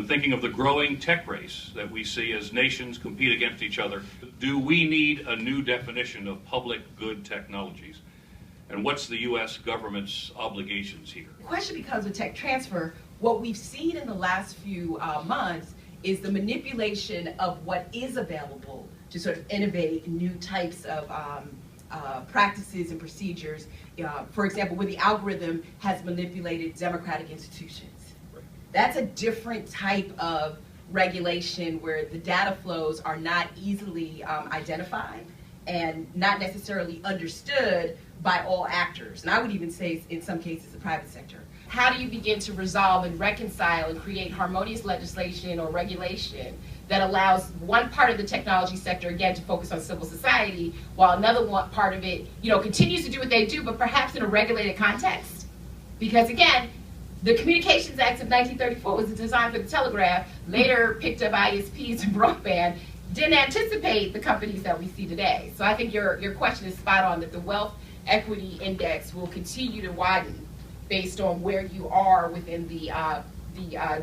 when thinking of the growing tech race that we see as nations compete against each other, do we need a new definition of public good technologies? And what's the U.S. government's obligations here? The question becomes with tech transfer, what we've seen in the last few months is the manipulation of what is available to sort of innovate new types of practices and procedures. For example, where the algorithm has manipulated democratic institutions. Right. That's a different type of regulation where the data flows are not easily identified and not necessarily understood by all actors. And I would even say in some cases the private sector. How do you begin to resolve and reconcile and create harmonious legislation or regulation that allows one part of the technology sector, again, to focus on civil society, while another part of it, continues to do what they do, but perhaps in a regulated context? Because again, the Communications Act of 1934 was designed for the telegraph, later picked up ISPs and broadband, didn't anticipate the companies that we see today. So I think your question is spot on, that the wealth equity index will continue to widen based on where you are within the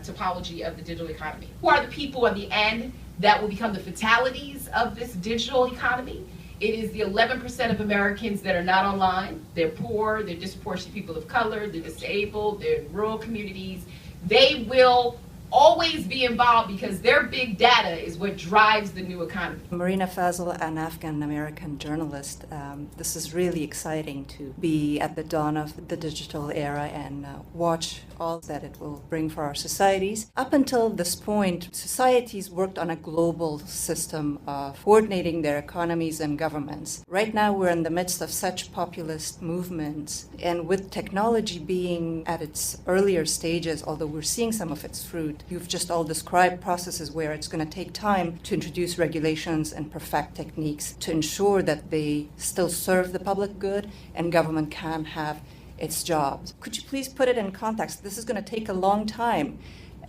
topology of the digital economy. Who are the people at the end that will become the fatalities of this digital economy? It is the 11% of Americans that are not online. They're poor, they're disproportionate people of color, they're disabled, they're in rural communities. They will always be involved because their big data is what drives the new economy. Marina Fazal, an Afghan-American journalist. This is really exciting to be at the dawn of the digital era and watch all that it will bring for our societies. Up until this point, societies worked on a global system of coordinating their economies and governments. Right now, we're in the midst of such populist movements, and with technology being at its earlier stages, although we're seeing some of its fruit, you've just all described processes where it's going to take time to introduce regulations and perfect techniques to ensure that they still serve the public good and government can have its jobs. Could you please put it in context? This is going to take a long time,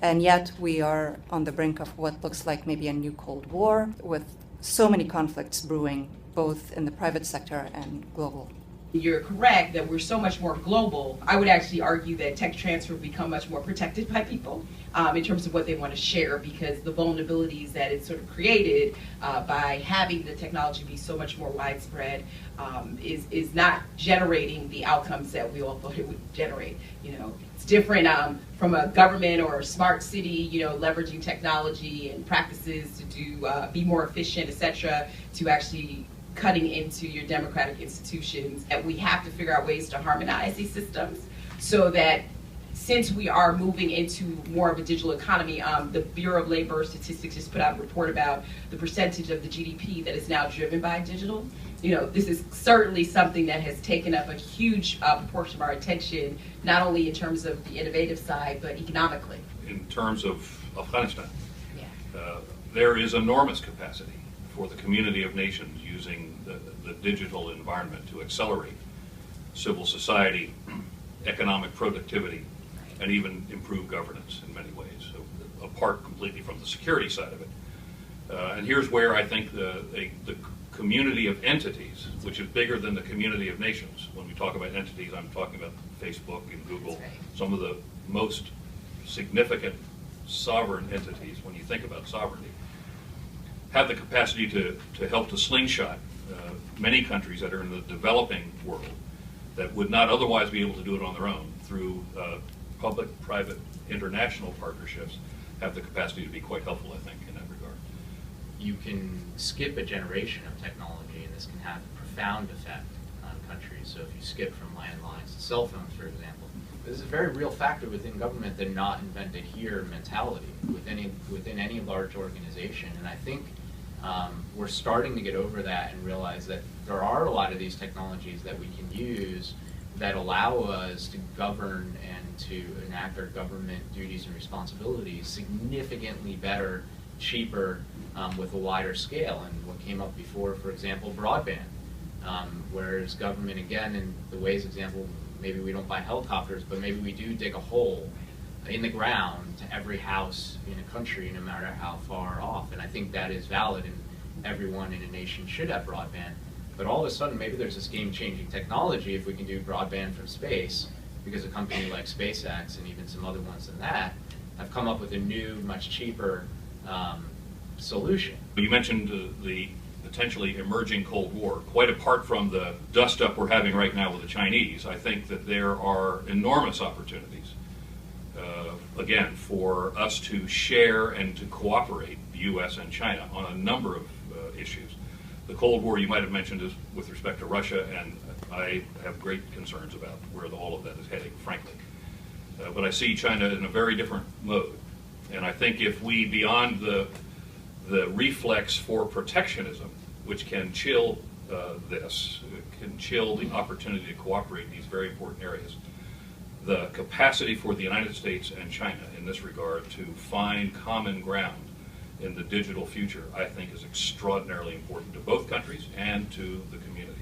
and yet we are on the brink of what looks like maybe a new Cold War with so many conflicts brewing, both in the private sector and global. You're correct that we're so much more global. I would actually argue that tech transfer will become much more protected by people in terms of what they want to share, because the vulnerabilities that it's sort of created by having the technology be so much more widespread is not generating the outcomes that we all thought it would generate. It's different from a government or a smart city, leveraging technology and practices to do be more efficient, etc., to actually cutting into your democratic institutions. And we have to figure out ways to harmonize these systems so that since we are moving into more of a digital economy, the Bureau of Labor Statistics just put out a report about the percentage of the GDP that is now driven by digital. This is certainly something that has taken up a huge proportion of our attention, not only in terms of the innovative side, but economically. In terms of Afghanistan, there is enormous capacity for the community of nations using the digital environment to accelerate civil society, economic productivity, and even improve governance in many ways, so apart completely from the security side of it. And here's where I think the community of entities, which is bigger than the community of nations. When we talk about entities, I'm talking about Facebook and Google, some of the most significant sovereign entities when you think about sovereignty, have the capacity to help to slingshot many countries that are in the developing world that would not otherwise be able to do it on their own through public-private international partnerships, have the capacity to be quite helpful, I think, in that regard. You can skip a generation of technology, and this can have a profound effect on countries. So if you skip from landlines to cell phones, for example, this is a very real factor within government, the not invented here mentality within any large organization. And I think we're starting to get over that and realize that there are a lot of these technologies that we can use that allow us to govern and to enact our government duties and responsibilities significantly better, cheaper, with a wider scale. And what came up before, for example, broadband, whereas government, again, in the ways example, maybe we don't buy helicopters, but maybe we do dig a hole in the ground to every house in a country, no matter how far off. And I think that is valid, and everyone in a nation should have broadband. But all of a sudden, maybe there's this game-changing technology if we can do broadband from space, because a company like SpaceX and even some other ones than that have come up with a new, much cheaper solution. You mentioned the potentially emerging Cold War. Quite apart from the dust-up we're having right now with the Chinese, I think that there are enormous opportunities, again, for us to share and to cooperate, the U.S. and China, on a number of issues. The Cold War, you might have mentioned, is with respect to Russia, and I have great concerns about where all of that is heading, frankly. But I see China in a very different mode. And I think if we, beyond the reflex for protectionism, which can chill can chill the opportunity to cooperate in these very important areas, the capacity for the United States and China in this regard to find common ground in the digital future, I think, is extraordinarily important to both countries and to the community.